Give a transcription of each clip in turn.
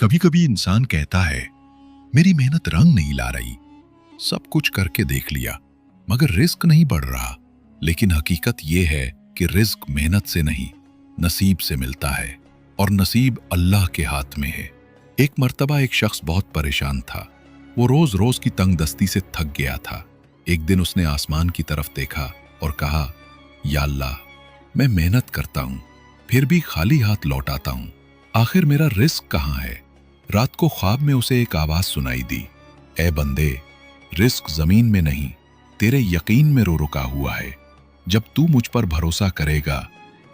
कभी कभी इंसान कहता है मेरी मेहनत रंग नहीं ला रही, सब कुछ करके देख लिया मगर रिस्क नहीं बढ़ रहा। लेकिन हकीकत यह है कि रिस्क मेहनत से नहीं, नसीब से मिलता है, और नसीब अल्लाह के हाथ में है। एक मर्तबा एक शख्स बहुत परेशान था। वो रोज रोज की तंगदस्ती से थक गया था। एक दिन उसने आसमान की तरफ देखा और कहा, या अल्लाह, मैं मेहनत करता हूं फिर भी खाली हाथ लौट आता हूं, आखिर मेरा रिस्क कहां है? रात को ख्वाब में उसे एक आवाज सुनाई दी, ए बंदे, रिस्क जमीन में नहीं तेरे यकीन में रुका हुआ है। जब तू मुझ पर भरोसा करेगा,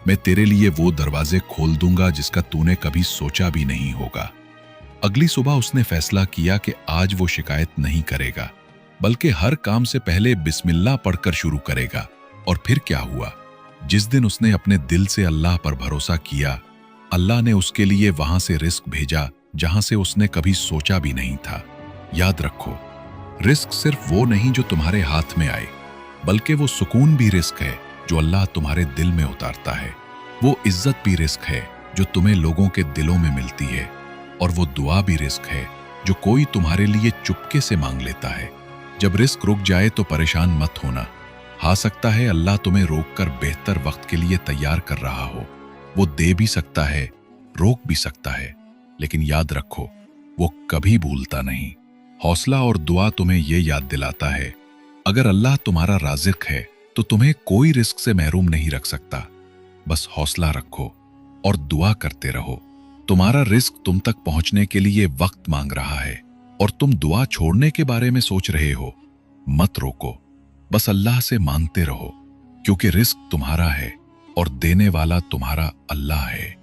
मैं तेरे लिए वो दरवाजे खोल दूंगा जिसका तूने कभी सोचा भी नहीं होगा। अगली सुबह उसने फैसला किया कि आज वो शिकायत नहीं करेगा, बल्कि हर काम से पहले बिस्मिल्लाह पढ़कर शुरू करेगा। और फिर क्या हुआ? जिस दिन उसने अपने दिल से अल्लाह पर भरोसा किया, अल्लाह ने उसके लिए वहां से रिस्क भेजा जहां से उसने कभी सोचा भी नहीं था। याद रखो, रिस्क सिर्फ वो नहीं जो तुम्हारे हाथ में आए, बल्कि वो सुकून भी रिस्क है जो अल्लाह तुम्हारे दिल में उतारता है। वो इज्जत भी रिस्क है जो तुम्हें लोगों के दिलों में मिलती है, और वो दुआ भी रिस्क है जो कोई तुम्हारे लिए चुपके से मांग लेता है। जब रिस्क रुक जाए तो परेशान मत होना। हा सकता है अल्लाह तुम्हें रोककर बेहतर वक्त के लिए तैयार कर रहा हो। वो दे भी सकता है, रोक भी सकता है, लेकिन याद रखो, वो कभी भूलता नहीं। हौसला और दुआ तुम्हें ये याद दिलाता है, अगर अल्लाह तुम्हारा राज़िक है तो तुम्हें कोई रिस्क से महरूम नहीं रख सकता। बस हौसला रखो और दुआ करते रहो। तुम्हारा रिस्क तुम तक पहुंचने के लिए वक्त मांग रहा है, और तुम दुआ छोड़ने के बारे में सोच रहे हो। मत रोको, बस अल्लाह से मांगते रहो, क्योंकि रिस्क तुम्हारा है और देने वाला तुम्हारा अल्लाह है।